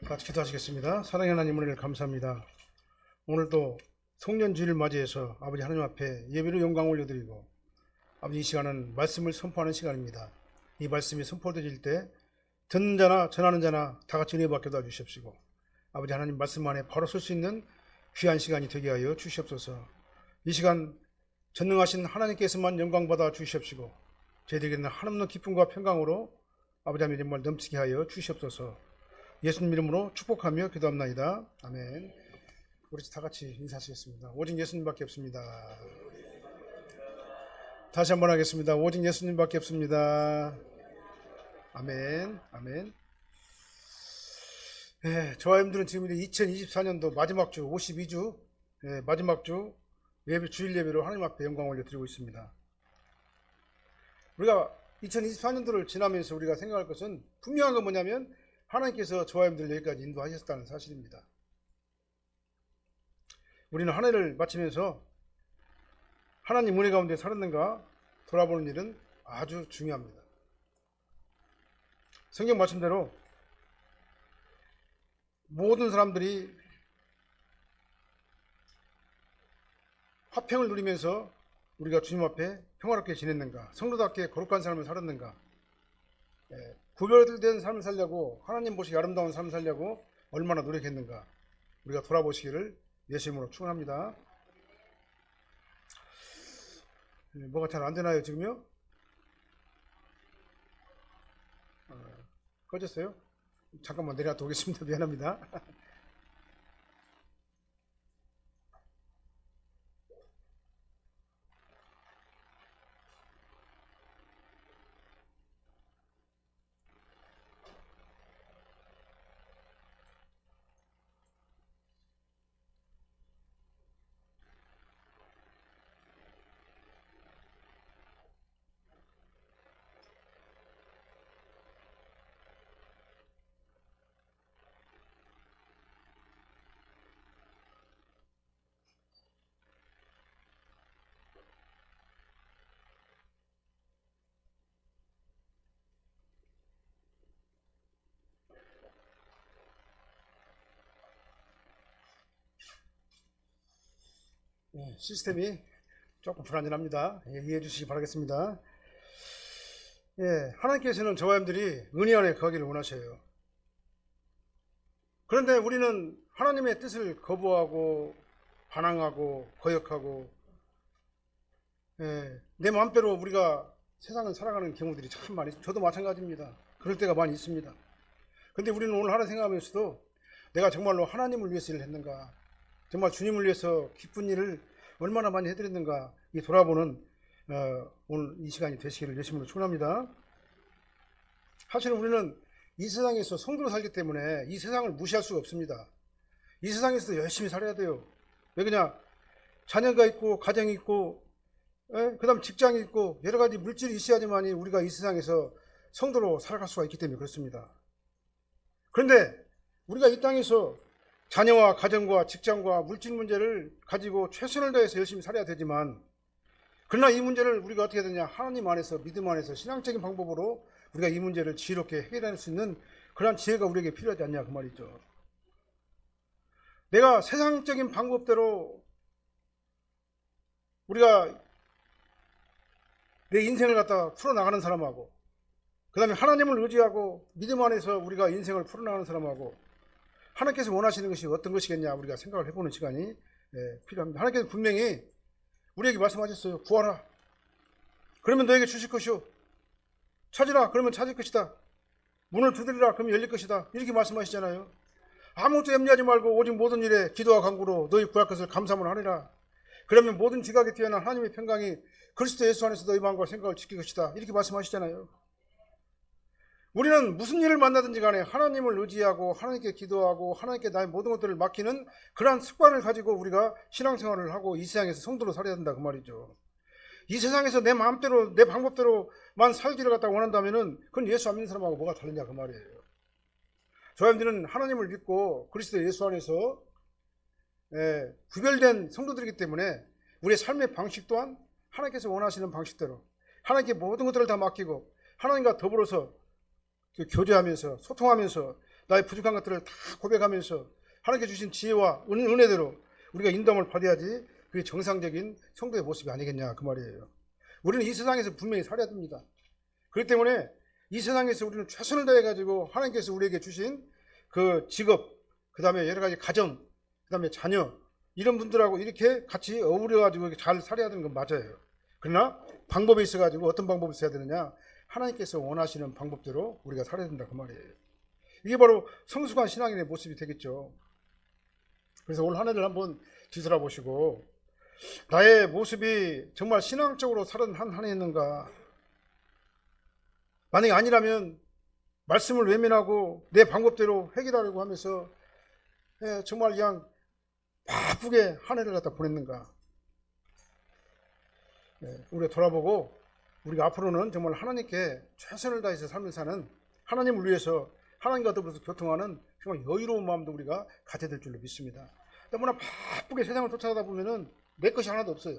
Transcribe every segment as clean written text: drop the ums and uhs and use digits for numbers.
같이 기도하시겠습니다. 사랑의 하나님 은혜를 감사합니다. 오늘도 송년주일을 맞이해서 아버지 하나님 앞에 예배로 영광 올려드리고 아버지 이 시간은 말씀을 선포하는 시간입니다. 이 말씀이 선포되질 때 듣는 자나 전하는 자나 다 같이 은혜 받게 도와주시옵시고 아버지 하나님 말씀 안에 바로 설 수 있는 귀한 시간이 되게 하여 주시옵소서. 이 시간 전능하신 하나님께서만 영광 받아 주시옵시고 저희들에게는 한없는 기쁨과 평강으로 아버지 하나님 정말 넘치게 하여 주시옵소서. 예수님 이름으로 축복하며 기도합나이다. 아멘. 우리 다 같이 인사하시겠습니다. 오직 예수님밖에 없습니다. 다시 한번 하겠습니다. 오직 예수님밖에 없습니다. 아멘. 아멘. 저와 여러분들은 지금 2024년도 마지막 주 52주 마지막 주 예배 주일 예배로 하나님 앞에 영광 올려드리고 있습니다. 우리가 2024년도를 지나면서 우리가 생각할 것은 분명한 건 뭐냐면 하나님께서 저와 여러분들을 여기까지 인도하셨다는 사실입니다. 우리는 한 해를 마치면서 하나님 은혜 가운데 살았는가 돌아보는 일은 아주 중요합니다. 성경 말씀대로 모든 사람들이 화평을 누리면서 우리가 주님 앞에 평화롭게 지냈는가, 성도답게 거룩한 삶을 살았는가, 구별된 삶을 살려고 하나님 보시기 아름다운 삶을 살려고 얼마나 노력했는가 우리가 돌아보시기를 예수님으로 축원합니다. 뭐가 잘 안되나요 지금요? 꺼졌어요? 잠깐만 내려놔 오겠습니다. 미안합니다. 시스템이 조금 불안전합니다. 이해해 주시기 바라겠습니다. 하나님께서는 저와 여러분들이 은혜 안에 거하기를 원하셔요. 그런데 우리는 하나님의 뜻을 거부하고 반항하고 거역하고 내 마음대로 우리가 세상을 살아가는 경우들이 참 많이 있습니다. 저도 마찬가지입니다. 그럴 때가 많이 있습니다. 그런데 우리는 오늘 하나 생각하면서도 내가 정말로 하나님을 위해서 일을 했는가, 정말 주님을 위해서 기쁜 일을 얼마나 많이 해드렸는가 이 돌아보는 오늘 이 시간이 되시기를 예수님으로 축원합니다. 사실은 우리는 이 세상에서 성도로 살기 때문에 이 세상을 무시할 수가 없습니다. 이 세상에서도 열심히 살아야 돼요. 왜 그냥 자녀가 있고 가정이 있고 그 다음 직장이 있고 여러 가지 물질이 있어야지만이 우리가 이 세상에서 성도로 살아갈 수가 있기 때문에 그렇습니다. 그런데 우리가 이 땅에서 자녀와 가정과 직장과 물질 문제를 가지고 최선을 다해서 열심히 살아야 되지만 그러나 이 문제를 우리가 어떻게 되냐, 하나님 안에서 믿음 안에서 신앙적인 방법으로 우리가 이 문제를 지혜롭게 해결할 수 있는 그러한 지혜가 우리에게 필요하지 않냐 그 말이죠. 내가 세상적인 방법대로 우리가 내 인생을 갖다가 풀어나가는 사람하고 그 다음에 하나님을 의지하고 믿음 안에서 우리가 인생을 풀어나가는 사람하고 하나님께서 원하시는 것이 어떤 것이겠냐 우리가 생각을 해보는 시간이 필요합니다. 하나님께서 분명히 우리에게 말씀하셨어요. 구하라 그러면 너에게 주실 것이요, 찾으라 그러면 찾을 것이다, 문을 두드리라 그러면 열릴 것이다 이렇게 말씀하시잖아요. 아무것도 염려하지 말고 오직 모든 일에 기도와 간구로 너희 구할 것을 감사함으로 하리라. 그러면 모든 지각에 뛰어난 하나님의 평강이 그리스도 예수 안에서 너희 마음과 생각을 지킬 것이다 이렇게 말씀하시잖아요. 우리는 무슨 일을 만나든지 간에 하나님을 의지하고 하나님께 기도하고 하나님께 나의 모든 것들을 맡기는 그러한 습관을 가지고 우리가 신앙생활을 하고 이 세상에서 성도로 살아야 된다 그 말이죠. 이 세상에서 내 마음대로 내 방법대로만 살기를 갖다 원한다면은 그건 예수 안 믿는 사람하고 뭐가 다르냐 그 말이에요. 저희들은 하나님을 믿고 그리스도 예수 안에서 구별된 성도들이기 때문에 우리의 삶의 방식 또한 하나님께서 원하시는 방식대로 하나님께 모든 것들을 다 맡기고 하나님과 더불어서 교제하면서 소통하면서 나의 부족한 것들을 다 고백하면서 하나님께 주신 지혜와 은혜대로 우리가 인도함을 받아야지 그게 정상적인 성도의 모습이 아니겠냐 그 말이에요. 우리는 이 세상에서 분명히 살아야 됩니다. 그렇기 때문에 이 세상에서 우리는 최선을 다해가지고 하나님께서 우리에게 주신 그 직업, 그 다음에 여러 가지 가정, 그 다음에 자녀, 이런 분들하고 이렇게 같이 어우러가지고 잘 살아야 되는 건 맞아요. 그러나 방법이 있어가지고 어떤 방법을 써야 되느냐? 하나님께서 원하시는 방법대로 우리가 살아야 된다 그 말이에요. 이게 바로 성숙한 신앙인의 모습이 되겠죠. 그래서 올 한 해를 한번 뒤돌아보시고 나의 모습이 정말 신앙적으로 살은 한 해였는가? 만약에 아니라면 말씀을 외면하고 내 방법대로 해결하려고 하면서 정말 그냥 바쁘게 한 해를 갖다 보냈는가? 우리가 돌아보고 우리가 앞으로는 정말 하나님께 최선을 다해서 삶을 사는, 하나님을 위해서 하나님과 더불어서 교통하는 정말 여유로운 마음도 우리가 가져야 될 줄로 믿습니다. 너무나 바쁘게 세상을 쫓아가다 보면은 내 것이 하나도 없어요.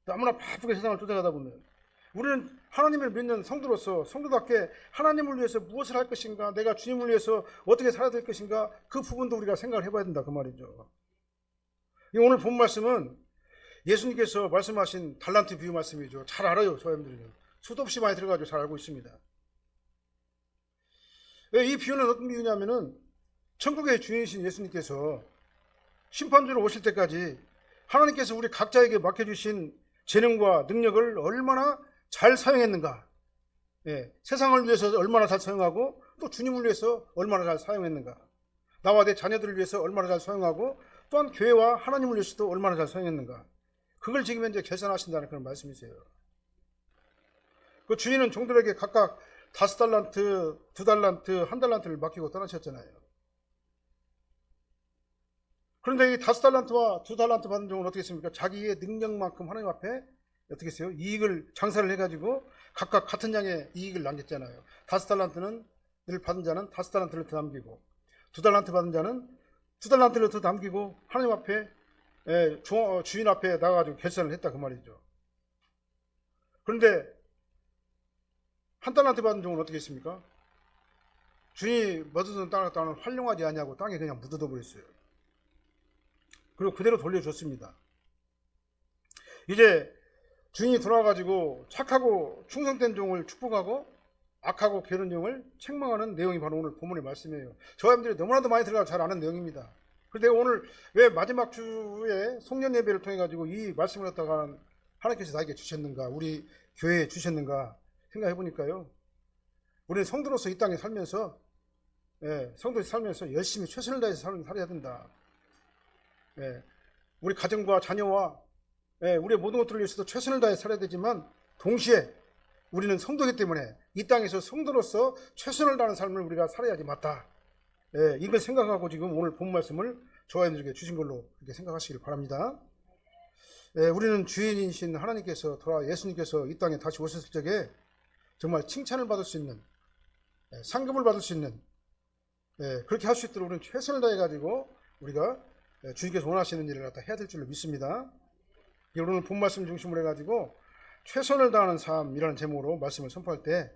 너무나 바쁘게 세상을 쫓아가다 보면 우리는 하나님을 믿는 성도로서 성도답게 하나님을 위해서 무엇을 할 것인가, 내가 주님을 위해서 어떻게 살아야 될 것인가, 그 부분도 우리가 생각을 해봐야 된다 그 말이죠. 오늘 본 말씀은 예수님께서 말씀하신 달란트 비유 말씀이죠. 잘 알아요, 저희들은. 수도 없이 많이 들어가지고 잘 알고 있습니다. 이 비유는 어떤 비유냐면은 천국의 주인이신 예수님께서 심판주로 오실 때까지 하나님께서 우리 각자에게 맡겨주신 재능과 능력을 얼마나 잘 사용했는가, 세상을 위해서 얼마나 잘 사용하고 또 주님을 위해서 얼마나 잘 사용했는가, 나와 내 자녀들을 위해서 얼마나 잘 사용하고 또한 교회와 하나님을 위해서도 얼마나 잘 사용했는가, 그걸 지금 현재 계산하신다는 그런 말씀이세요. 그 주인은 종들에게 각각 5달란트, 2달란트, 1달란트를 맡기고 떠나셨잖아요. 그런데 이 5달란트와 2달란트 받은 종은 어떻게 했습니까? 자기의 능력만큼 하나님 앞에 어떻게 했어요? 이익을 장사를 해가지고 각각 같은 양의 이익을 남겼잖아요. 5달란트를 받은 자는 5달란트를 더 남기고, 2달란트 받은 자는 2달란트를 더 남기고 하나님 앞에 주인 앞에 나가가지고 결산을 했다 그 말이죠. 그런데 1달란트 받은 종은 어떻게 했습니까? 주인이 묻어둔 땅을 활용하지 않냐고 땅에 그냥 묻어둬 버렸어요. 그리고 그대로 돌려줬습니다. 이제 주인이 돌아와가지고 착하고 충성된 종을 축복하고 악하고 게으른 종을 책망하는 내용이 바로 오늘 본문의 말씀이에요. 저와 여러분들이 너무나도 많이 들어가 잘 아는 내용입니다. 그런데 오늘 왜 마지막 주에 송년 예배를 통해 가지고 이 말씀을 갖다가 하나님께서 나에게 주셨는가, 우리 교회에 주셨는가 생각해 보니까요, 우리는 성도로서 이 땅에 살면서 성도로서 살면서 열심히 최선을 다해서 살아야 된다. 우리 가정과 자녀와 우리의 모든 것들을 위해서도 최선을 다해 살아야 되지만 동시에 우리는 성도이기 때문에 이 땅에서 성도로서 최선을 다하는 삶을 우리가 살아야지 맞다. 이걸 생각하고 지금 오늘 본 말씀을 저와 여러분들에게 주신 걸로 그렇게 생각하시길 바랍니다. 우리는 주인이신 하나님께서 예수님께서 이 땅에 다시 오셨을 적에 정말 칭찬을 받을 수 있는, 상급을 받을 수 있는, 그렇게 할 수 있도록 우리는 최선을 다해가지고 우리가 주님께서 원하시는 일을 갖다 해야 될 줄로 믿습니다. 오늘 본 말씀 중심으로 해가지고 최선을 다하는 삶이라는 제목으로 말씀을 선포할 때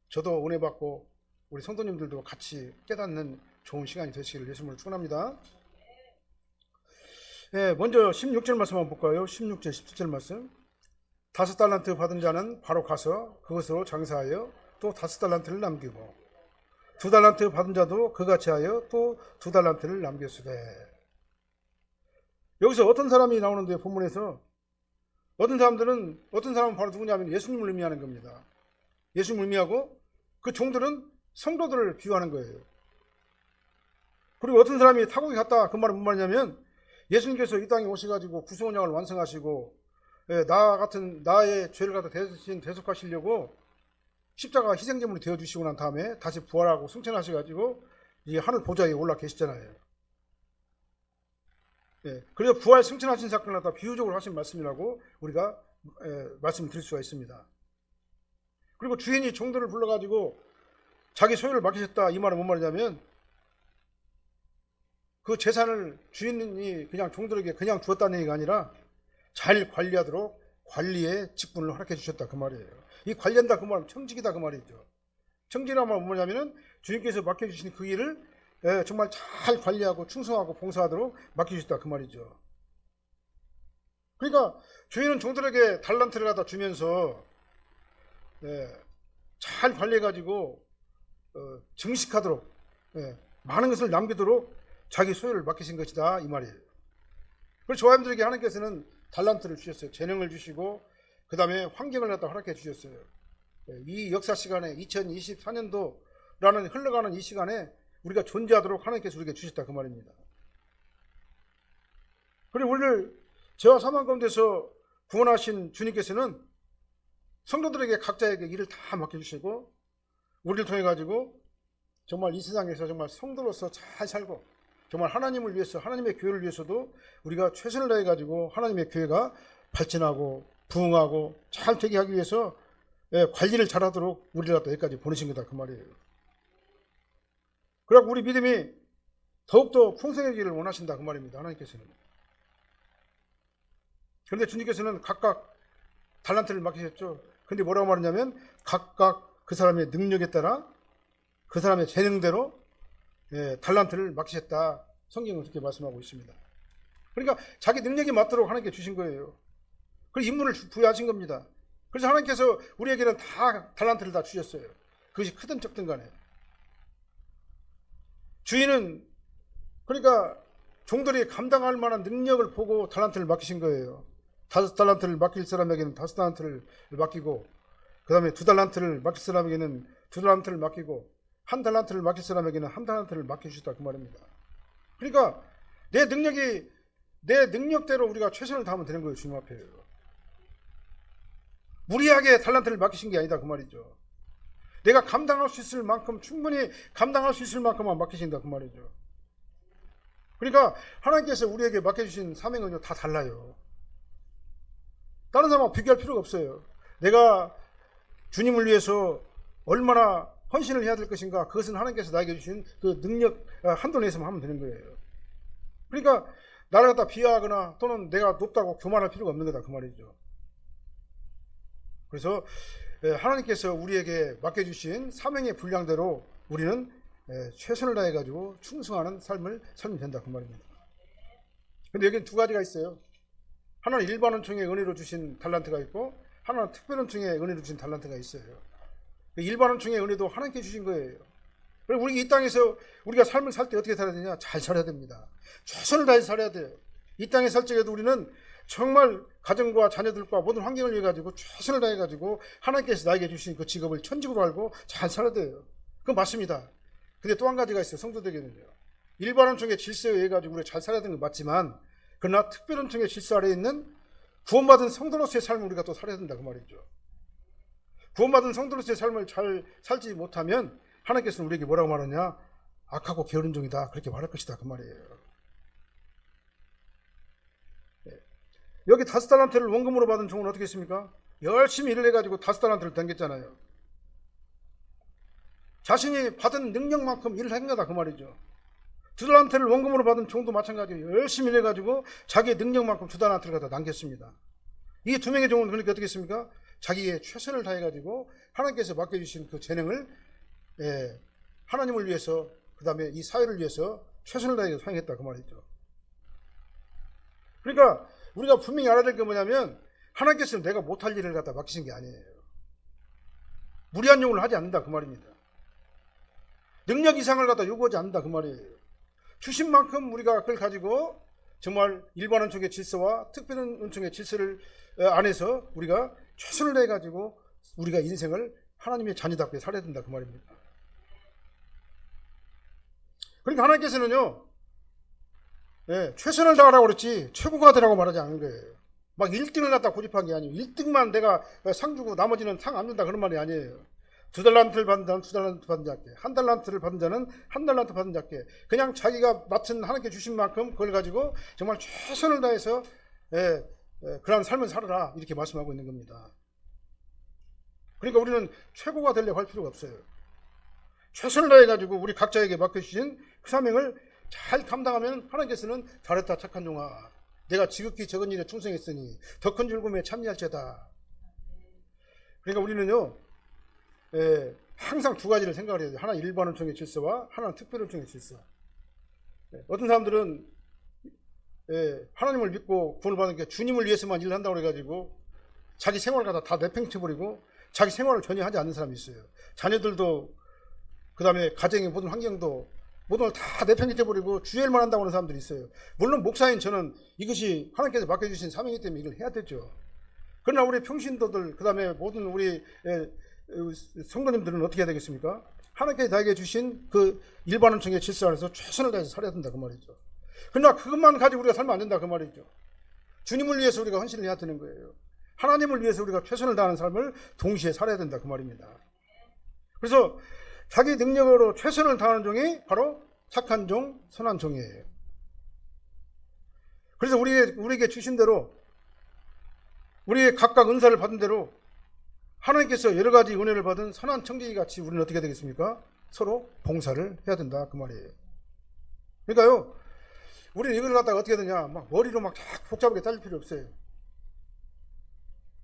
저도 은혜 받고 우리 성도님들도 같이 깨닫는 좋은 시간이 되시기를 예수님으로 축원합니다. 먼저 16절 말씀 한번 볼까요? 16절, 17절 말씀. 5달란트 받은 자는 바로 가서 그것으로 장사하여 또 5달란트를 남기고, 2달란트 받은 자도 그같이 하여 또 2달란트를 남겼으되. 여기서 어떤 사람이 나오는데 본문에서 어떤 사람은 바로 누구냐면 예수님을 의미하는 겁니다. 예수님을 의미하고 그 종들은 성도들을 비유하는 거예요. 그리고 어떤 사람이 타국에 갔다, 그 말은 무슨 말이냐면 예수님께서 이 땅에 오셔가지고 구속언약을 완성하시고 나의 죄를 갖다 대신 대속하시려고 십자가 희생제물이 되어주시고 난 다음에 다시 부활하고 승천하셔가지고 이 하늘 보좌에 올라 계시잖아요. 그래서 부활 승천하신 사건을 갖다 비유적으로 하신 말씀이라고 우리가 말씀을 드릴 수가 있습니다. 그리고 주인이 종들을 불러가지고 자기 소유를 맡기셨다, 이 말은 뭔 말이냐면 그 재산을 주인이 그냥 종들에게 그냥 주었다는 얘기가 아니라 잘 관리하도록 관리의 직분을 허락해 주셨다 그 말이에요. 이 관리한다 그 말은 청직이다 그 말이죠. 청지라면 뭐냐면은 주님께서 맡겨주신 그 일을 정말 잘 관리하고 충성하고 봉사하도록 맡겨주셨다 그 말이죠. 그러니까 주인은 종들에게 달란트를 갖다 주면서 잘 관리해가지고 증식하도록 많은 것을 남기도록 자기 소유를 맡기신 것이다 이 말이에요. 그래서 저하님들에게 하나님께서는 달란트를 주셨어요. 재능을 주시고 그 다음에 환경을 갖다 허락해 주셨어요. 이 역사 시간에 2024년도라는 흘러가는 이 시간에 우리가 존재하도록 하나님께서 우리에게 주셨다 그 말입니다. 그리고 우리를 죄와 사망 가운데서 구원하신 주님께서는 성도들에게 각자에게 일을 다 맡겨주시고 우리를 통해 가지고 정말 이 세상에서 정말 성도로서 잘 살고 정말 하나님을 위해서 하나님의 교회를 위해서도 우리가 최선을 다해 가지고 하나님의 교회가 발전하고 부흥하고 잘 되게 하기 위해서 관리를 잘하도록 우리를 갖다 여기까지 보내신 거다 그 말이에요. 그래서 우리 믿음이 더욱더 풍성해지기를 원하신다 그 말입니다. 하나님께서는. 그런데 주님께서는 각각 달란트를 맡기셨죠. 근데 뭐라고 말하냐면 각각 그 사람의 능력에 따라 그 사람의 재능대로 달란트를 맡기셨다. 성경은 그렇게 말씀하고 있습니다. 그러니까 자기 능력이 맞도록 하나님께 주신 거예요. 그래서 인문을 부여하신 겁니다. 그래서 하나님께서 우리에게는 다 달란트를 다 주셨어요. 그것이 크든 적든 간에. 주인은 그러니까 종들이 감당할 만한 능력을 보고 달란트를 맡기신 거예요. 5달란트를 맡길 사람에게는 5달란트를 맡기고 그 다음에 2달란트를 맡길 사람에게는 2달란트를 맡기고 1달란트를 맡길 사람에게는 1달란트를 맡겨주셨다 그 말입니다. 그러니까 내 능력대로 우리가 최선을 다하면 되는 거예요. 주님 앞에. 무리하게 달란트를 맡기신 게 아니다 그 말이죠. 내가 감당할 수 있을 만큼 충분히 감당할 수 있을 만큼만 맡기신다 그 말이죠. 그러니까 하나님께서 우리에게 맡겨주신 사명은요 다 달라요. 다른 사람하고 비교할 필요가 없어요. 내가 주님을 위해서 얼마나 헌신을 해야 될 것인가 그것은 하나님께서 나에게 주신 그 능력 한도 내에서만 하면 되는 거예요. 그러니까 나를 갖다 비하하거나 또는 내가 높다고 교만할 필요가 없는 거다 그 말이죠. 그래서 하나님께서 우리에게 맡겨주신 사명의 분량대로 우리는 최선을 다해가지고 충성하는 삶을 살면 된다 그 말입니다. 근데 여기는 두 가지가 있어요. 하나는 일반 원총의 은혜로 주신 달란트가 있고 하나는 특별 원총의 은혜로 주신 달란트가 있어요. 일반 원총의 은혜도 하나님께 주신 거예요. 그리고 우리 이 땅에서 우리가 삶을 살 때 어떻게 살아야 되냐? 잘 살아야 됩니다. 최선을 다해서 살아야 돼요. 이 땅에 살 적에도 우리는 정말 가정과 자녀들과 모든 환경을 위해 가지고 최선을 다해 가지고 하나님께서 나에게 주신 그 직업을 천직으로 알고 잘 살아야 돼요. 그건 맞습니다. 근데 또 한 가지가 있어요. 성도들에게는요. 일반 원총의 질서에 의해 가지고 우리가 잘 살아야 되는 건 맞지만 그러나 특별 원총의 질서 아래에 있는 구원받은 성도로서의 삶을 우리가 또 살아야 된다 그 말이죠. 구원받은 성도로서의 삶을 잘 살지 못하면 하나님께서는 우리에게 뭐라고 말하냐? 악하고 게으른 종이다 그렇게 말할 것이다 그 말이에요. 여기 5달란트를 원금으로 받은 종은 어떻게 했습니까? 열심히 일을 해가지고 5달란트를 당겼잖아요. 자신이 받은 능력만큼 일을 한 거다 그 말이죠. 2달란트를 원금으로 받은 종도 마찬가지예요. 열심히 일해가지고 자기의 능력만큼 2달란트를 갖다 남겼습니다. 이 두 명의 종은 그러니까 어떻게 했습니까? 자기의 최선을 다해가지고 하나님께서 맡겨주신 그 재능을 하나님을 위해서 그 다음에 이 사회를 위해서 최선을 다해서 사용했다 그 말이죠. 그러니까 우리가 분명히 알아야 될 게 뭐냐면 하나님께서는 내가 못할 일을 갖다 맡기신 게 아니에요. 무리한 요구를 하지 않는다 그 말입니다. 능력 이상을 갖다 요구하지 않는다 그 말이에요. 주신 만큼 우리가 그걸 가지고 정말 일반 원총의 질서와 특별 원총의 질서를 안에서 우리가 최선을 다해가지고 우리가 인생을 하나님의 자녀답게 살아야 된다 그 말입니다. 그러니까 하나님께서는요 최선을 다하라고 그랬지 최고가 되라고 말하지 않은 거예요. 막 1등을 갖다 고집한 게 아니에요. 1등만 내가 상 주고 나머지는 상 안 준다 그런 말이 아니에요. 2달란트를 받은 자는 2달란트 받은 자께 1달란트를 받은 자는 1달란트 받은 자께 그냥 자기가 맡은 하나님께 주신 만큼 그걸 가지고 정말 최선을 다해서 그런 삶을 살아라 이렇게 말씀하고 있는 겁니다. 그러니까 우리는 최고가 되려고 할 필요가 없어요. 최선을 다해가지고 우리 각자에게 맡겨주신 그 사명을 잘 감당하면 하나님께서는 잘했다 착한 종아 내가 지극히 적은 일에 충성했으니 더 큰 즐거움에 참여할지어다. 그러니까 우리는요 항상 두 가지를 생각을 해야 돼요. 하나는 일반원총의 질서와 하나는 특별원총의 질서. 어떤 사람들은 하나님을 믿고 구원을 받은 게 주님을 위해서만 일을 한다고 그래가지고 자기 생활을 갖다 다 내팽쳐버리고 자기 생활을 전혀 하지 않는 사람이 있어요. 자녀들도 그 다음에 가정의 모든 환경도 모든 걸 다 내팽개쳐버리고 주일만 한다고 하는 사람들이 있어요. 물론 목사인 저는 이것이 하나님께서 맡겨주신 사명이기 때문에 이걸 해야 되죠. 그러나 우리 평신도들 그 다음에 모든 우리 성도님들은 어떻게 해야 되겠습니까? 하나님께서 나에게 주신 그 일반원총의 질서 안에서 최선을 다해서 살아야 된다 그 말이죠. 그러나 그것만 가지고 우리가 살면 안 된다 그 말이죠. 주님을 위해서 우리가 헌신을 해야 되는 거예요. 하나님을 위해서 우리가 최선을 다하는 삶을 동시에 살아야 된다 그 말입니다. 그래서 자기 능력으로 최선을 다하는 종이 바로 착한 종, 선한 종이에요. 그래서 우리에게 주신 대로 우리의 각각 은사를 받은 대로 하나님께서 여러 가지 은혜를 받은 선한 청지기 같이 우리는 어떻게 되겠습니까? 서로 봉사를 해야 된다 그 말이에요. 그러니까요, 우리는 이걸 갖다가 어떻게 되냐, 막 머리로 막 복잡하게 따질 필요 없어요.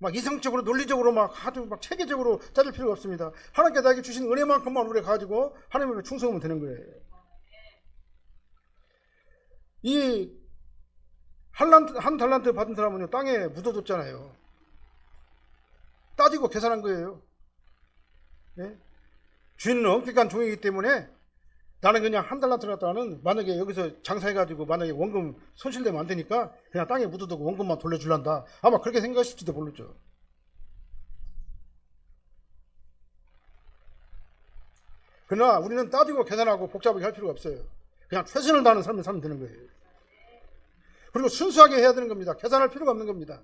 막 이성적으로 논리적으로 막 아주 막 체계적으로 따질 필요가 없습니다. 하나님께 나에게 주신 은혜만큼만 우리가 가지고 하나님 앞에 충성하면 되는 거예요. 이 한 달란트 받은 사람은요 땅에 묻어뒀잖아요. 따지고 계산한 거예요. 네? 주인은 엄격한 종이기 때문에 나는 그냥 한 달란트 갖다가는 만약에 여기서 장사해가지고 만약에 원금 손실되면 안 되니까 그냥 땅에 묻어두고 원금만 돌려줄란다. 아마 그렇게 생각하실지도 모르죠. 그러나 우리는 따지고 계산하고 복잡하게 할 필요가 없어요. 그냥 최선을 다하는 삶을 살면 되는 거예요. 그리고 순수하게 해야 되는 겁니다. 계산할 필요가 없는 겁니다.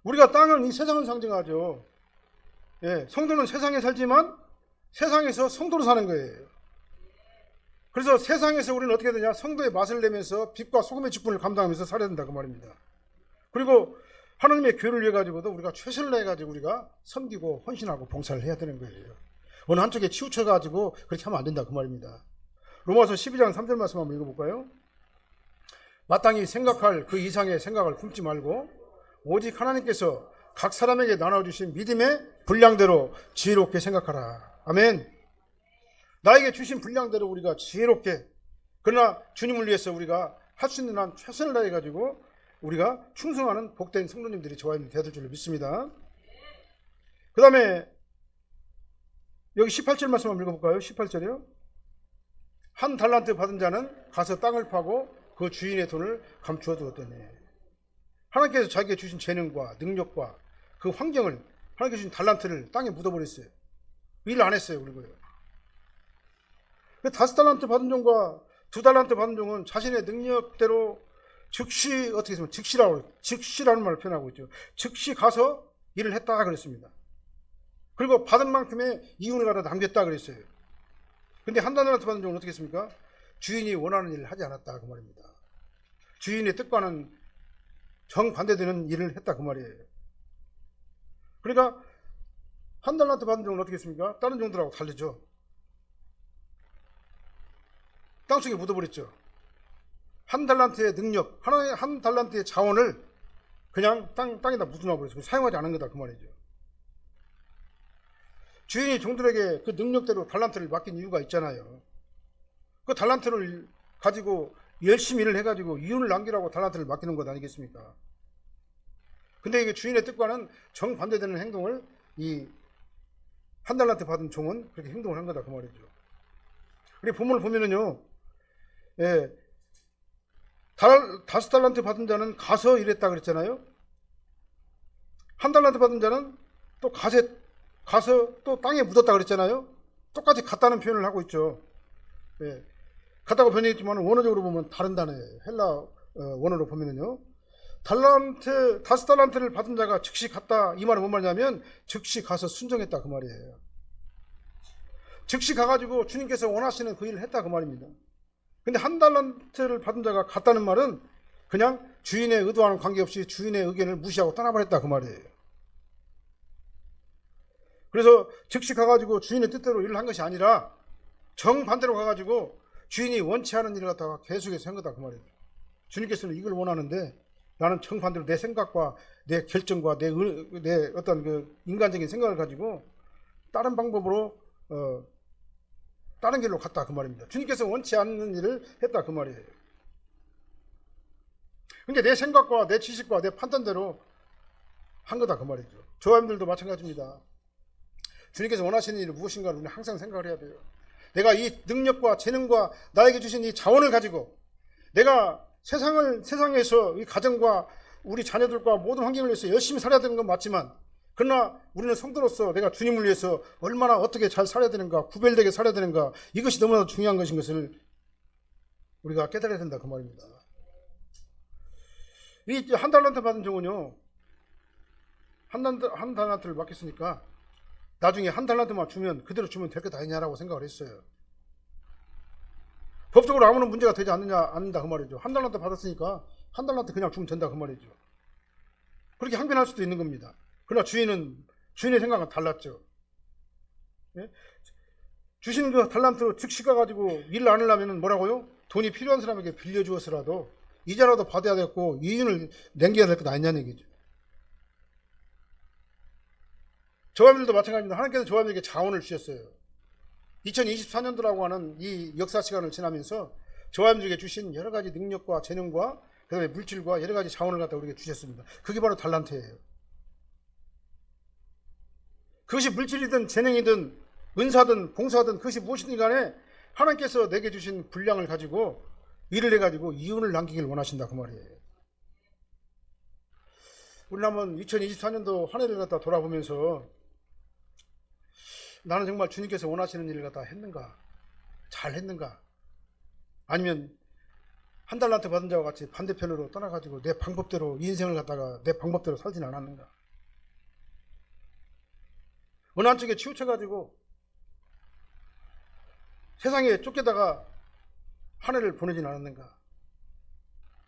우리가 땅은 이 세상을 상징하죠. 예, 성도는 세상에 살지만 세상에서 성도로 사는 거예요. 그래서 세상에서 우리는 어떻게 되냐, 성도의 맛을 내면서 빛과 소금의 직분을 감당하면서 살아야 된다 그 말입니다. 그리고 하나님의 교회를 위해 가지고도 우리가 최선을 다해 가지고 우리가 섬기고 헌신하고 봉사를 해야 되는 거예요. 어느 한쪽에 치우쳐 가지고 그렇게 하면 안 된다 그 말입니다. 로마서 12장 3절 말씀 한번 읽어볼까요? 마땅히 생각할 그 이상의 생각을 품지 말고 오직 하나님께서 각 사람에게 나눠주신 믿음의 분량대로 지혜롭게 생각하라. 아멘. 나에게 주신 분량대로 우리가 지혜롭게, 그러나 주님을 위해서 우리가 할 수 있는 한 최선을 다해가지고 우리가 충성하는 복된 성도님들이 저와 되야 될 줄로 믿습니다. 그 다음에 여기 18절 말씀 한번 읽어볼까요? 18절이요. 한 달란트 받은 자는 가서 땅을 파고 그 주인의 돈을 감추어 두었더니, 하나님께서 자기에게 주신 재능과 능력과 그 환경을, 하나님께서 주신 달란트를 땅에 묻어버렸어요. 일을 안 했어요. 그리고요. 5달란트 받은 종과 2달란트 받은 종은 자신의 능력대로 즉시, 어떻게 했으면 즉시라는 말을 표현하고 있죠. 즉시 가서 일을 했다 그랬습니다. 그리고 받은 만큼의 이윤을 갖다 남겼다 그랬어요. 근데 1달란트 받은 종은 어떻게 했습니까? 주인이 원하는 일을 하지 않았다 그 말입니다. 주인의 뜻과는 정반대되는 일을 했다 그 말이에요. 그러니까 1달란트 받은 종은 어떻게 했습니까? 다른 종들하고 다르죠. 땅속에 묻어버렸죠. 1달란트의 능력, 하나의 1달란트의 자원을 그냥 땅에다 묻어놔버렸어요. 사용하지 않은 거다 그 말이죠. 주인이 종들에게 그 능력대로 달란트를 맡긴 이유가 있잖아요. 그 달란트를 가지고 열심히 일을 해가지고 이윤을 남기라고 달란트를 맡기는 것 아니겠습니까? 근데 이게 주인의 뜻과는 정반대되는 행동을 이 1달란트 받은 종은 그렇게 행동을 한 거다 그 말이죠. 우리 본문을 보면은요, 5달란트 받은 자는 가서 일했다 그랬잖아요. 1달란트 받은 자는 또 가서 또 땅에 묻었다 그랬잖아요. 똑같이 같다는 표현을 하고 있죠. 같다고 변했지만 원어적으로 보면 다른 단어예요. 헬라 원어로 보면은요, 5달란트를 받은 자가 즉시 갔다, 이 말은 뭔 말이냐면 즉시 가서 순종했다 그 말이에요. 즉시 가가지고 주님께서 원하시는 그 일을 했다 그 말입니다. 근데 1달란트를 받은 자가 갔다는 말은 그냥 주인의 의도와는 관계없이 주인의 의견을 무시하고 떠나버렸다 그 말이에요. 그래서 즉시 가가지고 주인의 뜻대로 일을 한 것이 아니라 정반대로 가가지고 주인이 원치 않은 일을 갖다가 계속해서 한 거다 그 말이에요. 주님께서는 이걸 원하는데 나는 정반대로 내 생각과 내 결정과 내 어떤 그 인간적인 생각을 가지고 다른 방법으로 다른 길로 갔다 그 말입니다. 주님께서 원치 않는 일을 했다 그 말이에요. 그러니까 내 생각과 내 지식과 내 판단대로 한 거다 그 말이죠. 저와님들도 마찬가지입니다. 주님께서 원하시는 일이 무엇인가를 우리는 항상 생각을 해야 돼요. 내가 이 능력과 재능과 나에게 주신 이 자원을 가지고 내가 세상에서 이 가정과 우리 자녀들과 모든 환경을 위해서 열심히 살아야 되는 건 맞지만, 그러나 우리는 성도로서 내가 주님을 위해서 얼마나 어떻게 잘 살아야 되는가, 구별되게 살아야 되는가, 이것이 너무나 중요한 것인 것을 우리가 깨달아야 된다 그 말입니다. 이 한 달란트 받은 종은요, 한 달란트를 맡겼으니까 나중에 한 달란트만 주면 그대로 주면 될 것 아니냐라고 생각을 했어요. 법적으로 아무런 문제가 되지 않는다 그 말이죠. 한 달란트 받았으니까 한 달란트 그냥 주면 된다 그 말이죠. 그렇게 항변할 수도 있는 겁니다. 그러나 주인의 생각은 달랐죠. 예? 주신 그 달란트 즉시 가가지고 일을 안 하려면 뭐라고요? 돈이 필요한 사람에게 빌려주어서라도 이자라도 받아야 되고 이윤을 남겨야 될 것 아니냐는 얘기죠. 저와님들도 마찬가지입니다. 하나님께서 저와님에게 자원을 주셨어요. 2024년도라고 하는 이 역사 시간을 지나면서 저와님들에게 주신 여러 가지 능력과 재능과 그다음에 물질과 여러 가지 자원을 갖다 우리에게 주셨습니다. 그게 바로 달란트예요. 그것이 물질이든 재능이든 은사든 봉사든 그것이 무엇이든 간에 하나님께서 내게 주신 분량을 가지고 일을 해가지고 이윤을 남기길 원하신다 그 말이에요. 우리는 한번 2024년도 한 해를 갖다 돌아보면서 나는 정말 주님께서 원하시는 일을 갖다 했는가? 잘 했는가? 아니면 한 달란트 받은 자와 같이 반대편으로 떠나가지고 내 방법대로 인생을 갖다가 내 방법대로 살진 않았는가? 어느 한쪽에 치우쳐가지고 세상에 쫓겨다가 한 해를 보내진 않았는가?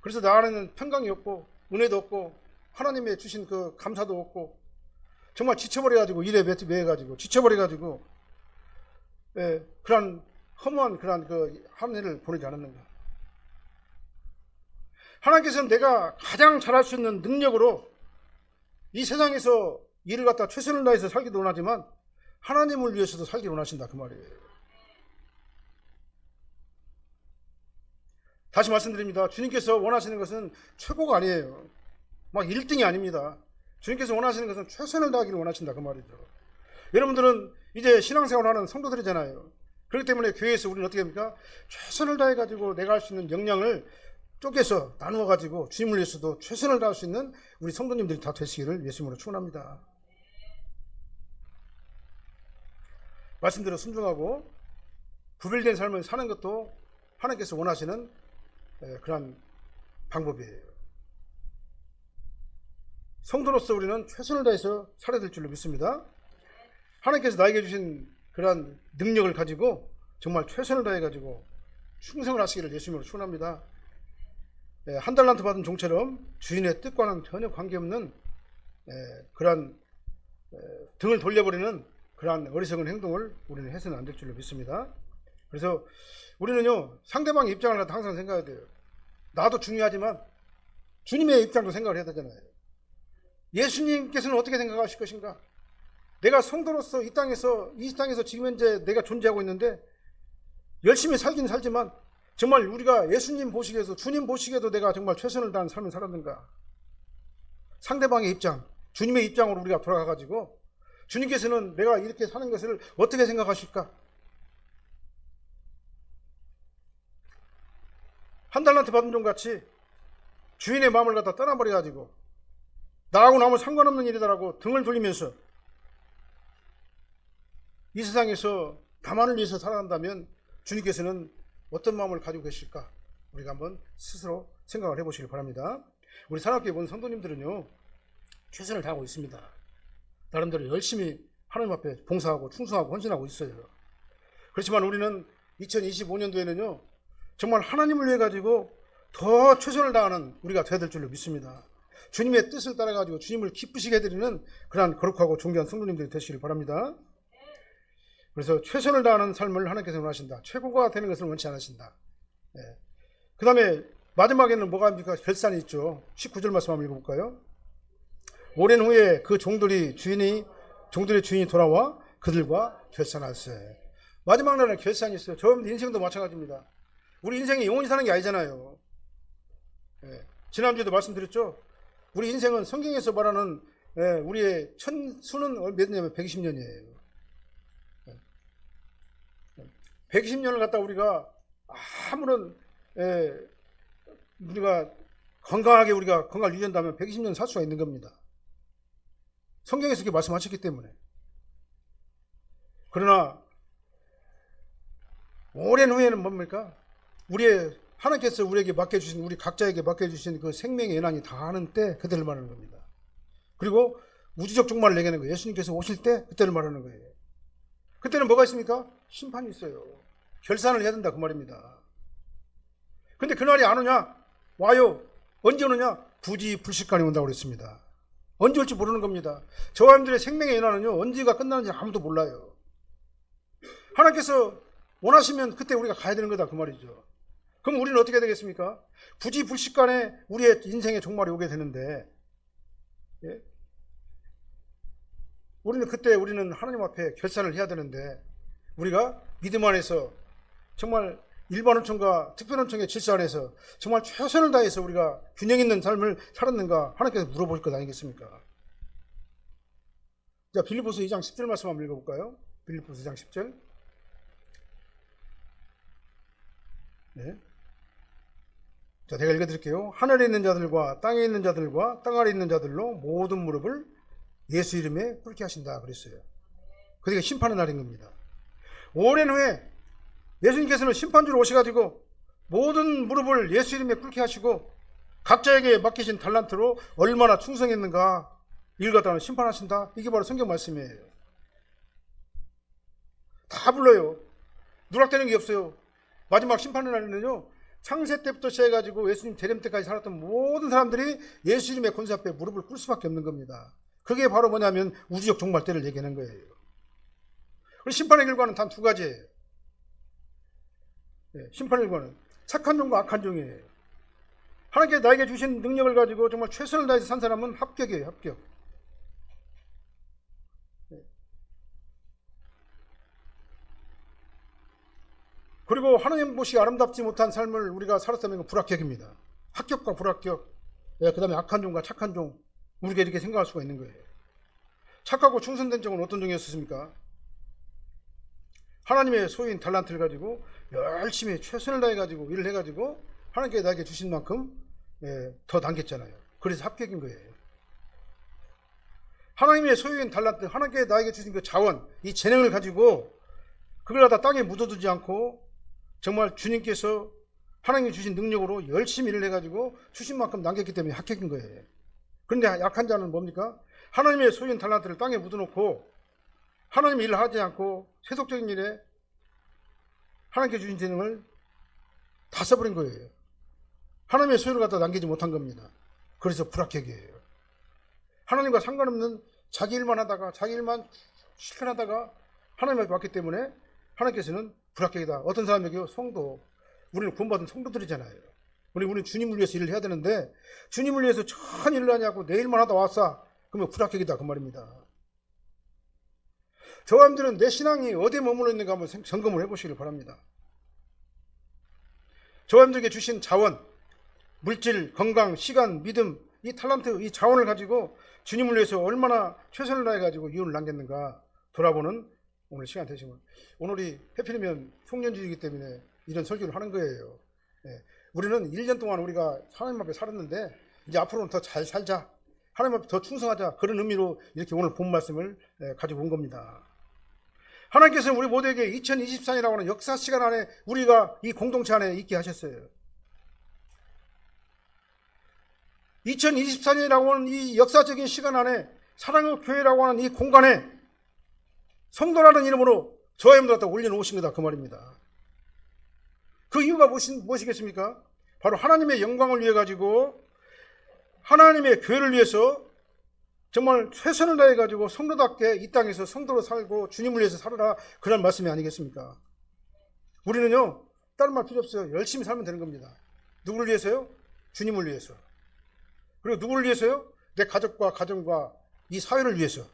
그래서 나 안에는 평강이 없고 은혜도 없고 하나님의 주신 그 감사도 없고 정말 지쳐버려가지고 일에 매여가지고 지쳐버려가지고 그런 허무한 그런 그 한 해를 보내지 않았는가? 하나님께서는 내가 가장 잘할 수 있는 능력으로 이 세상에서 일을 갖다 최선을 다해서 살기도 원하지만 하나님을 위해서도 살기 원하신다 그 말이에요. 다시 말씀드립니다. 주님께서 원하시는 것은 최고가 아니에요. 막 1등이 아닙니다. 주님께서 원하시는 것은 최선을 다하기를 원하신다 그 말이죠. 여러분들은 이제 신앙생활하는 성도들이잖아요. 그렇기 때문에 교회에서 우리는 어떻게 합니까? 최선을 다해가지고 내가 할 수 있는 역량을 쪼개서 나누어가지고 주님을 위해서도 최선을 다할 수 있는 우리 성도님들이 다 되시기를 예수님으로 축원합니다. 말씀대로 순종하고 구별된 삶을 사는 것도 하나님께서 원하시는 그런 방법이에요. 성도로서 우리는 최선을 다해서 살아야 될 줄로 믿습니다. 하나님께서 나에게 주신 그러한 능력을 가지고 정말 최선을 다해가지고 충성을 하시기를 예수님으로 축원합니다. 한 달란트 받은 종처럼 주인의 뜻과는 전혀 관계없는 그러한 등을 돌려버리는 그러한 어리석은 행동을 우리는 해서는 안 될 줄로 믿습니다. 그래서 우리는요, 상대방의 입장을 항상 생각해야 돼요. 나도 중요하지만 주님의 입장도 생각을 해야 되잖아요. 예수님께서는 어떻게 생각하실 것인가? 내가 성도로서 이 땅에서 지금 현재 내가 존재하고 있는데 열심히 살긴 살지만 정말 우리가 예수님 보시기에서 주님 보시기에도 내가 정말 최선을 다한 삶을 살았는가? 상대방의 입장, 주님의 입장으로 우리가 돌아가가지고 주님께서는 내가 이렇게 사는 것을 어떻게 생각하실까? 한 달란트 받은 종같이 주인의 마음을 갖다 떠나버려가지고 나하고는 아무 상관없는 일이다라고 등을 돌리면서 이 세상에서 나만을 위해서 살아간다면 주님께서는 어떤 마음을 가지고 계실까? 우리가 한번 스스로 생각을 해보시길 바랍니다. 우리 산악교회 본 성도님들은요, 최선을 다하고 있습니다. 나름대로 열심히 하나님 앞에 봉사하고 충성하고 헌신하고 있어요. 그렇지만 우리는 2025년도에는요, 정말 하나님을 위해 가지고 더 최선을 다하는 우리가 되어야 될 줄로 믿습니다. 주님의 뜻을 따라 가지고 주님을 기쁘시게 해드리는 그러한 거룩하고 존귀한 성도님들이 되시길 바랍니다. 그래서 최선을 다하는 삶을 하나님께서 원하신다. 최고가 되는 것을 원치 않으신다. 그 다음에 마지막에는 뭐가 합니까? 결산이 있죠. 19절 말씀 한번 읽어볼까요? 오랜 후에 그 종들의 주인이 돌아와 그들과 결산하세. 마지막 날에 결산이 있어요. 저 인생도 마찬가지입니다. 우리 인생이 영원히 사는 게 아니잖아요. 예. 지난주에도 말씀드렸죠. 우리 인생은 성경에서 말하는 우리의 수는 몇 년이냐면 120년이에요. 120년을 갖다 우리가 아무런 우리가 건강하게 우리가 건강을 유지한다면 120년 살 수가 있는 겁니다. 성경에서 이렇게 말씀하셨기 때문에. 그러나 오랜 후에는 뭡니까? 하나님께서 우리에게 맡겨주신, 우리 각자에게 맡겨주신 그 생명의 연한이 다 하는 때 그때를 말하는 겁니다. 그리고 우주적 종말을 얘기하는 거예요. 예수님께서 오실 때 그때를 말하는 거예요. 그때는 뭐가 있습니까? 심판이 있어요. 결산을 해야 된다 그 말입니다. 근데 그날이 안 오냐? 와요. 언제 오느냐? 부지불식간에 온다고 그랬습니다. 언제 올지 모르는 겁니다. 저와 여러분들의 생명의 연한은요, 언제가 끝나는지 아무도 몰라요. 하나님께서 원하시면 그때 우리가 가야 되는 거다 그 말이죠. 그럼 우리는 어떻게 되겠습니까? 부지불식간에 우리의 인생의 종말이 오게 되는데, 예? 우리는 하나님 앞에 결산을 해야 되는데, 우리가 믿음 안에서 정말 일반원청과 특별원청의 질서 안에서 정말 최선을 다해서 우리가 균형 있는 삶을 살았는가 하나님께서 물어볼 것 아니겠습니까? 자, 빌립보서 2장 10절 말씀 한번 읽어볼까요? 빌립보서 2장 10절. 네. 자, 제가 읽어드릴게요. 하늘에 있는 자들과 땅에 있는 자들과 땅 아래 있는 자들로 모든 무릎을 예수 이름에 꿇게 하신다 그랬어요. 그게 심판의 날인 겁니다. 오랜 후에 예수님께서는 심판주로 오셔가지고 모든 무릎을 예수 이름에 꿇게 하시고 각자에게 맡기신 달란트로 얼마나 충성했는가 이걸 갖다가 심판하신다. 이게 바로 성경 말씀이에요. 다 불러요. 누락되는 게 없어요. 마지막 심판의 날에는요, 창세 때부터 시작해가지고 예수님 재림 때까지 살았던 모든 사람들이 예수 이름의 권세 앞에 무릎을 꿇을 수밖에 없는 겁니다. 그게 바로 뭐냐면 우주적 종말 때를 얘기하는 거예요. 그리고 심판의 결과는 단 두 가지예요. 심판의 결과는 착한 종과 악한 종이에요. 하나님께서 나에게 주신 능력을 가지고 정말 최선을 다해서 산 사람은 합격이에요. 합격. 그리고 하나님 보시기 아름답지 못한 삶을 우리가 살았다면 불합격입니다. 합격과 불합격. 그 다음에 악한 종과 착한 종. 우리가 이렇게 생각할 수가 있는 거예요. 착하고 충성된 종은 어떤 종이었습니까? 하나님의 소유인 달란트를 가지고 열심히 최선을 다해가지고 일을 해가지고 하나님께 나에게 주신 만큼 더 남겼잖아요. 그래서 합격인 거예요. 하나님의 소유인 달란트, 하나님께 나에게 주신 그 자원, 이 재능을 가지고 그걸 갖다 땅에 묻어두지 않고 정말 주님께서 하나님이 주신 능력으로 열심히 일을 해가지고 주신 만큼 남겼기 때문에 합격인 거예요. 그런데 약한 자는 뭡니까? 하나님의 소유인 달란트를 땅에 묻어놓고 하나님의 일을 하지 않고 세속적인 일에 하나님께 주신 재능을 다 써버린 거예요. 하나님의 소유를 갖다 남기지 못한 겁니다. 그래서 불합격이에요. 하나님과 상관없는 자기 일만 하다가 자기 일만 실천하다가 하나님 앞에 왔기 때문에 하나님께서는 불합격이다. 어떤 사람에게요? 성도. 우리는 구원받은 성도들이잖아요. 우리는 주님을 위해서 일을 해야 되는데 주님을 위해서 천 일을 하냐고 내일만 하다 왔어. 그러면 불합격이다 그 말입니다. 저 사람들은 내 신앙이 어디에 머물러 있는가 한번 점검을 해보시길 바랍니다. 저 사람들에게 주신 자원, 물질, 건강, 시간, 믿음, 이 탤런트, 이 자원을 가지고 주님을 위해서 얼마나 최선을 다해가지고 이윤을 남겼는가 돌아보는 오늘 시간 되시면, 오늘이 해필이면 송년주이기 때문에 이런 설교를 하는 거예요. 우리는 1년 동안 우리가 하나님 앞에 살았는데 이제 앞으로는 더 잘 살자, 하나님 앞에 더 충성하자, 그런 의미로 이렇게 오늘 본 말씀을 가지고 온 겁니다. 하나님께서는 우리 모두에게 2024년이라고 하는 역사 시간 안에 우리가 이 공동체 안에 있게 하셨어요. 2024년이라고 하는 이 역사적인 시간 안에 사랑의 교회라고 하는 이 공간에 성도라는 이름으로 저와 여러분들 갖다 올려놓으신 거다 그 말입니다. 그 이유가 무엇이겠습니까? 바로 하나님의 영광을 위해 가지고 하나님의 교회를 위해서 정말 최선을 다해 가지고 성도답게 이 땅에서 성도로 살고 주님을 위해서 살아라, 그런 말씀이 아니겠습니까? 우리는요 다른 말 필요 없어요. 열심히 살면 되는 겁니다. 누구를 위해서요? 주님을 위해서. 그리고 누구를 위해서요? 내 가족과 가정과 이 사회를 위해서.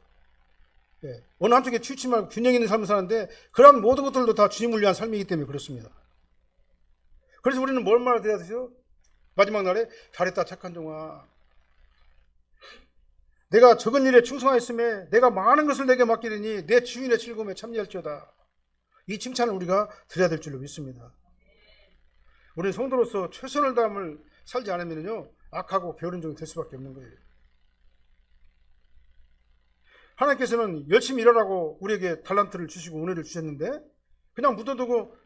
예, 어느 한쪽에 치우치 말고 균형 있는 삶을 사는데 그런 모든 것들도 다 주님을 위한 삶이기 때문에 그렇습니다. 그래서 우리는 뭘 말해야 되죠? 마지막 날에 잘했다 착한 종아. 내가 적은 일에 충성하였음에 내가 많은 것을 내게 맡기리니 내 주인의 즐거움에 참여할지어다. 이 칭찬을 우리가 드려야 될 줄로 믿습니다. 우리는 성도로서 최선을 다함을 살지 않으면요 악하고 게으른 종이 될 수밖에 없는 거예요. 하나님께서는 열심히 일하라고 우리에게 달란트를 주시고 은혜를 주셨는데 그냥 묻어두고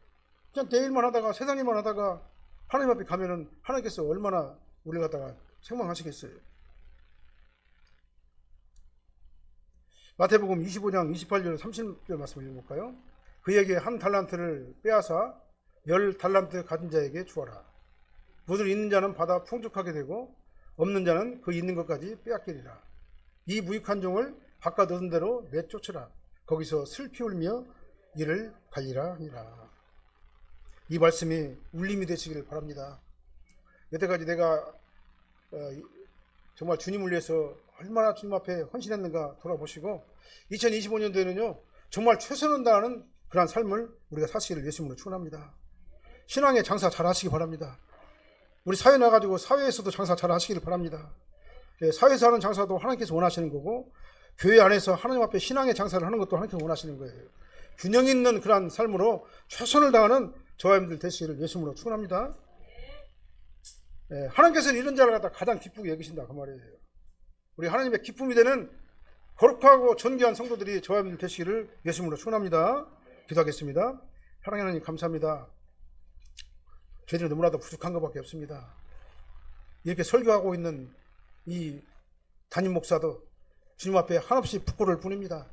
그냥 내 일만 하다가 세상 일만 하다가 하나님 앞에 가면은 하나님께서 얼마나 우리를 갖다가 책망하시겠어요. 마태복음 25장 28절 30절 말씀을 읽어볼까요? 그에게 한 달란트를 빼앗아 10달란트 가진 자에게 주어라. 무들 있는 자는 받아 풍족하게 되고 없는 자는 그 있는 것까지 빼앗기리라. 이 무익한 종을 바깥 얻은 대로 내쫓으라. 거기서 슬피 울며 이를 갈리라 하니라. 이 말씀이 울림이 되시기를 바랍니다. 여태까지 내가 정말 주님을 위해서 얼마나 주님 앞에 헌신했는가 돌아보시고 2025년도에는요 정말 최선을 다하는 그러한 삶을 우리가 사시기를 예수님으로 축원합니다. 신앙의 장사 잘 하시기 바랍니다. 우리 사회 나가지고 사회에서도 장사 잘 하시기를 바랍니다. 사회에서 하는 장사도 하나님께서 원하시는 거고 교회 안에서 하나님 앞에 신앙의 장사를 하는 것도 하나님께서 원하시는 거예요. 균형 있는 그러한 삶으로 최선을 다하는 저와 여러분들 되시기를 예수님으로 축원합니다. 하나님께서는 이런 자를 갖다 가장 기쁘게 여기신다 그 말이에요. 우리 하나님의 기쁨이 되는 거룩하고 존귀한 성도들이 저와 여러분들 되시기를 예수님으로 축원합니다. 기도하겠습니다. 하나님 감사합니다. 저희들은 너무나도 부족한 것밖에 없습니다. 이렇게 설교하고 있는 이 담임 목사도 주님 앞에 한없이 부끄러울 뿐입니다.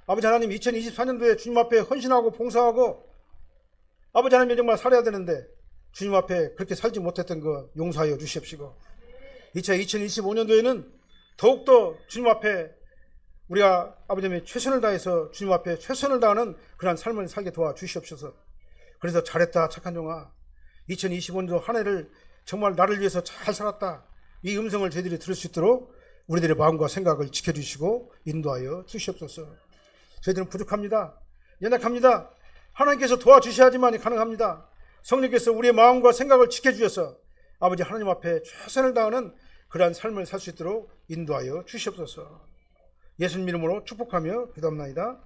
아버지 하나님 2024년도에 주님 앞에 헌신하고 봉사하고 아버지 하나님 정말 살아야 되는데 주님 앞에 그렇게 살지 못했던 거 용서하여 주시옵시고 2025년도에는 더욱더 주님 앞에 우리가 아버지 하나님 최선을 다해서 주님 앞에 최선을 다하는 그런 삶을 살게 도와주시옵소서. 그래서 잘했다 착한 종아 2025년도 한 해를 정말 나를 위해서 잘 살았다 이 음성을 저희들이 들을 수 있도록 우리들의 마음과 생각을 지켜주시고 인도하여 주시옵소서. 저희들은 부족합니다. 연약합니다. 하나님께서 도와주셔야지만 가능합니다. 성령께서 우리의 마음과 생각을 지켜주셔서 아버지 하나님 앞에 최선을 다하는 그러한 삶을 살 수 있도록 인도하여 주시옵소서. 예수님 이름으로 축복하며 기도합나이다.